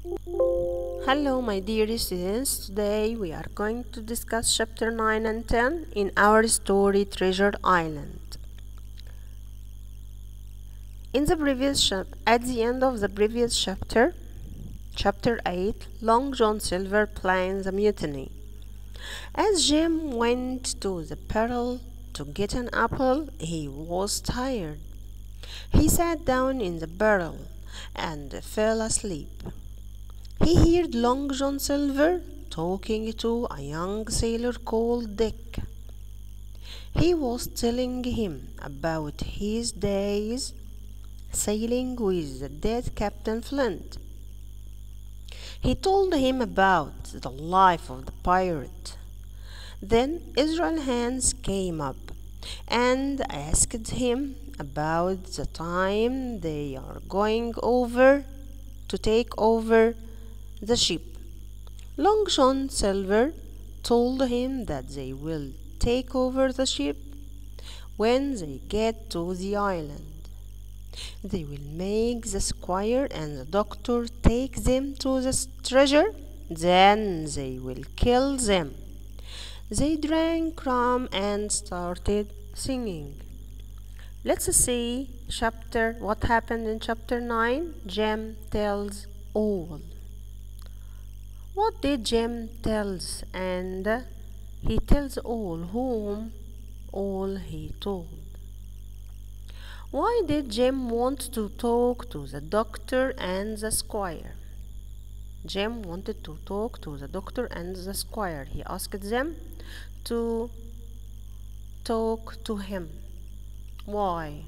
Hello, my dear students. Today we are going to discuss chapter 9 and 10 in our story Treasure Island. At the end of the previous chapter, chapter 8, Long John Silver plans a mutiny. As Jim went to the barrel to get an apple, he was tired. He sat down in the barrel and fell asleep. He heard Long John Silver talking to a young sailor called Dick. He was telling him about his days sailing with the dead Captain Flint. He told him about the life of the pirate. Then Israel Hands came up and asked him about the time they are going over to take over the ship. Long John Silver told him that they will take over the ship when they get to the island. They will make the squire and the doctor take them to the treasure, then they will kill them. They drank rum and started singing. Let's see what happened in chapter 9. Jim tells all. What did Jim tells? And he tells all whom all he told. Why did Jim want to talk to the doctor and the squire? Jim wanted to talk to the doctor and the squire. He asked them to talk to him. Why?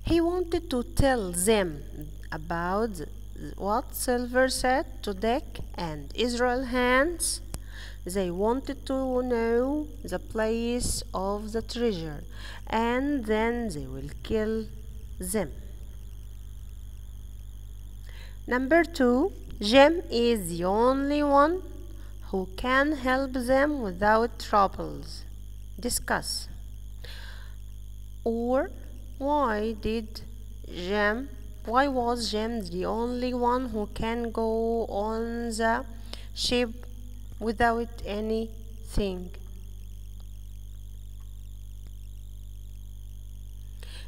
He wanted to tell them about what Silver said to Dick and Israel Hands. They wanted to know the place of the treasure, and then they will kill them. Number 2, Jim is the only one who can help them without troubles. Discuss. Or why was Jim the only one who can go on the ship without anything?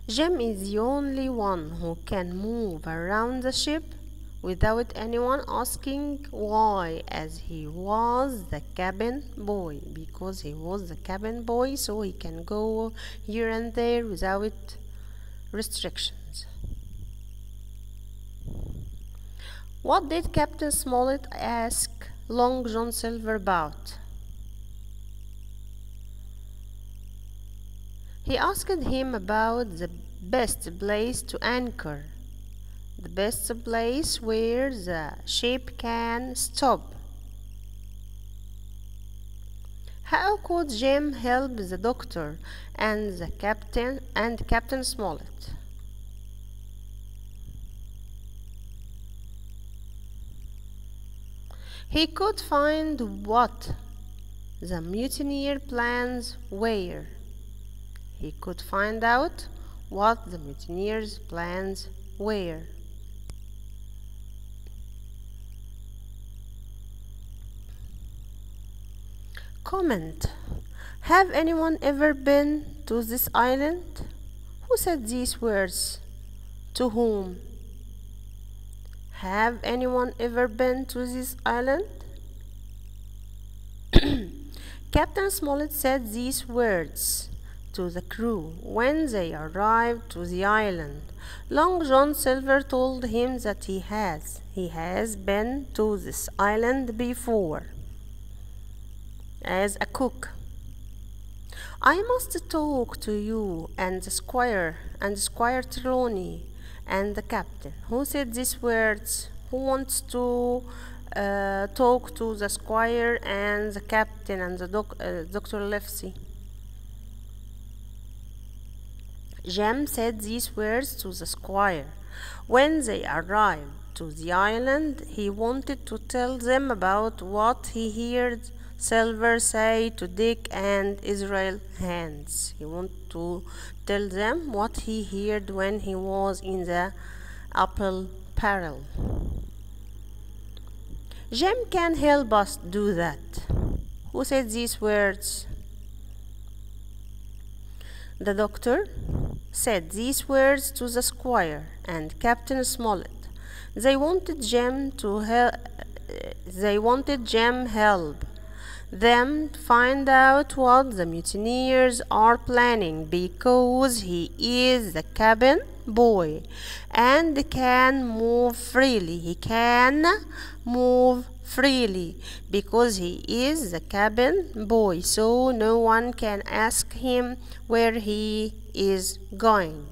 Jim is the only one who can move around the ship without anyone asking why, as he was the cabin boy. Because he was the cabin boy, so he can go here and there without restrictions. What did Captain Smollett ask Long John Silver about? He asked him about the best place to anchor, the best place where the ship can stop. How could Jim help the doctor and the captain and Captain Smollett? He could find what the mutineer plans were. He could find out what the mutineers' plans were. Comment. Have anyone ever been to this island? Who said these words? To whom? Have anyone ever been to this island? Captain Smollett said these words to the crew when they arrived to the island. Long John Silver told him that he has been to this island before as a cook. I must talk to you and the Squire Trelawney and the captain. Who said these words? Who wants to talk to the Squire and the captain and the Dr. Livesey? Jim said these words to the Squire. When they arrived to the island, he wanted to tell them about what he heard Silver say to Dick and Israel Hands. He wanted to tell them what he heard when he was in the apple barrel. Jim can help us do that. Who said these words? The doctor said these words to the squire and Captain Smollett. They wanted Jim help them find out what the mutineers are planning, because he is the cabin boy and can move freely. He can move freely because he is the cabin boy, so no one can ask him where he is going.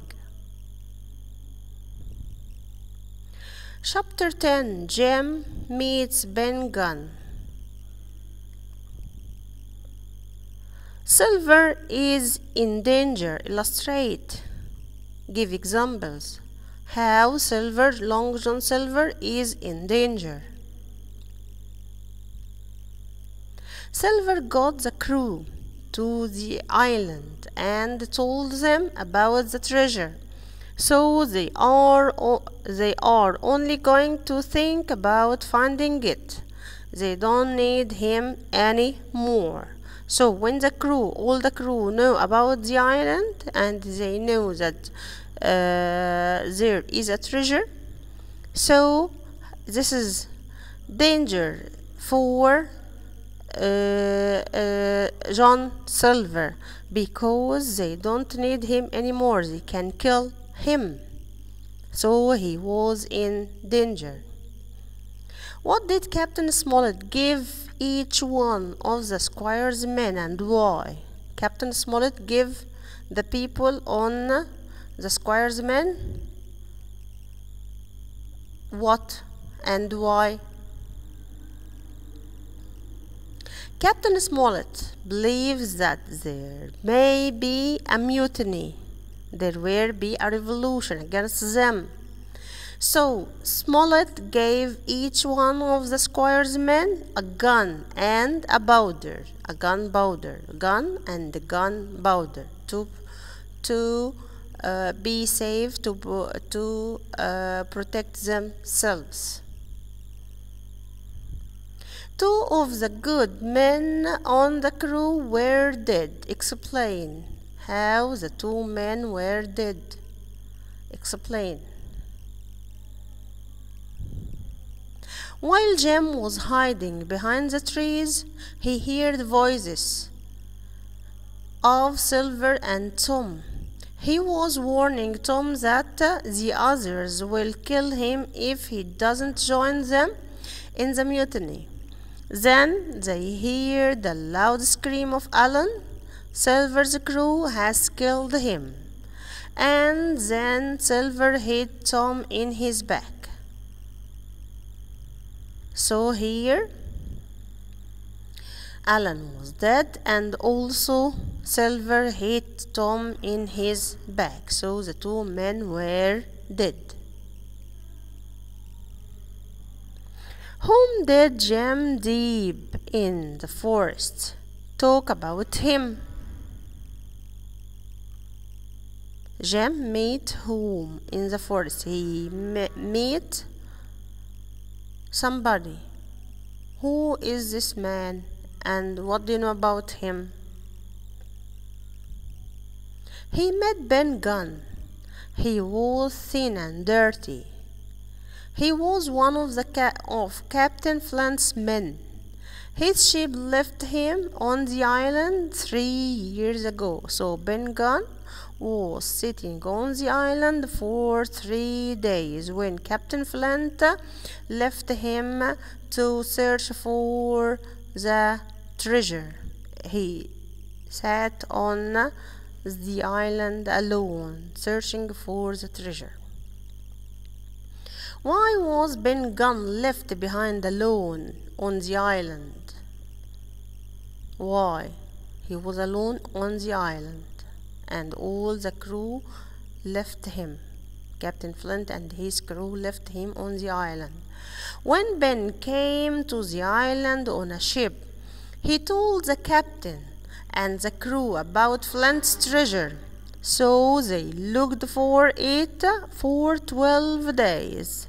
Chapter 10. Jim meets Ben Gunn. Silver is in danger. Illustrate. Give examples. How Long John Silver is in danger. Silver got the crew to the island and told them about the treasure. So they are only going to think about finding it. They don't need him anymore. So when all the crew know about the island and they know that there is a treasure, so this is danger for John Silver, because they don't need him anymore. They can kill him. So he was in danger. What did Captain Smollett give each one of the squire's men, and why? Captain Smollett gave the people on the squire's men what and why? Captain Smollett believes that there may be a mutiny. There will be a revolution against them. So Smollett gave each one of the squire's men a gun and a gunpowder, to be safe, to protect themselves. Two of the good men on the crew were dead. Explain how the two men were dead. Explain. While Jim was hiding behind the trees, he heard voices of Silver and Tom. He was warning Tom that the others will kill him if he doesn't join them in the mutiny. Then they heard the loud scream of Alan. Silver's crew has killed him. And then Silver hit Tom in his back. So here Alan was dead, and also Silver hit Tom in his back. So the two men were dead. Whom did Jim deep in the forest talk about him? Jim met whom in the forest? He met somebody. Who is this man, and what do you know about him? He met Ben Gunn. He was thin and dirty. He was one of Captain Flint's men. His ship left him on the island 3 years ago. So Ben Gunn was sitting on the island for 3 days when Captain Flint left him to search for the treasure. He sat on the island alone, searching for the treasure. Why was Ben Gunn left behind alone on the island? Why? He was alone on the island, and all the crew left him. Captain Flint and his crew left him on the island. When Ben came to the island on a ship, he told the captain and the crew about Flint's treasure. So they looked for it for 12 days.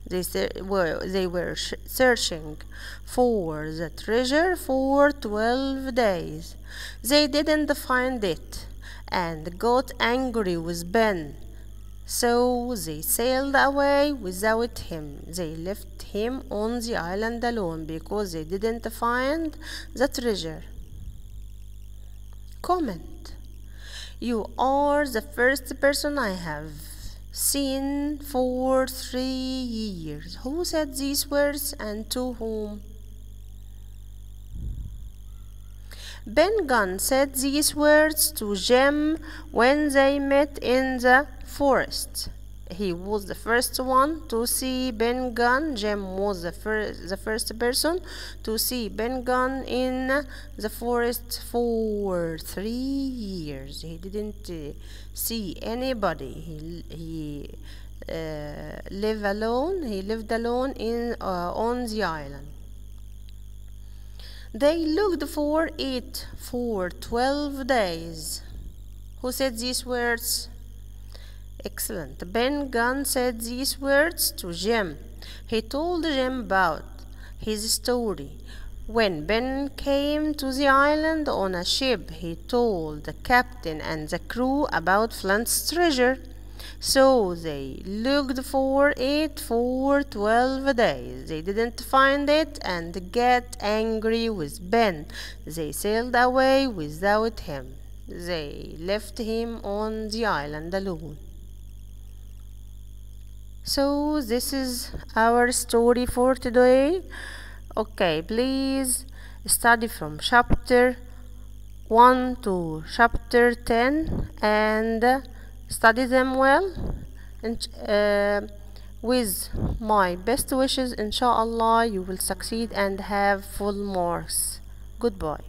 They were searching for the treasure for 12 days. They didn't find it and got angry with Ben. So they sailed away without him. They left him on the island alone because they didn't find the treasure. Comment. You are the first person I have seen for 3 years. Who said these words and to whom? Ben Gunn said these words to Jem when they met in the forest. He was the first one to see Ben Gunn. Jem was the first person to see Ben Gunn in the forest for 3 years. He didn't see anybody. He lived alone. He lived alone on the island. They looked for it for 12 days. Who said these words? Excellent. Ben Gunn said these words to Jem. He told Jem about his story. When Ben came to the island on a ship, he told the captain and the crew about Flint's treasure. So they looked for it for 12 days. They didn't find it and get angry with Ben. They sailed away without him. They left him on the island alone. So this is our story for today. Okay, please study from chapter 1 to chapter 10 and study them well, and with my best wishes, inshallah you will succeed and have full marks. Goodbye.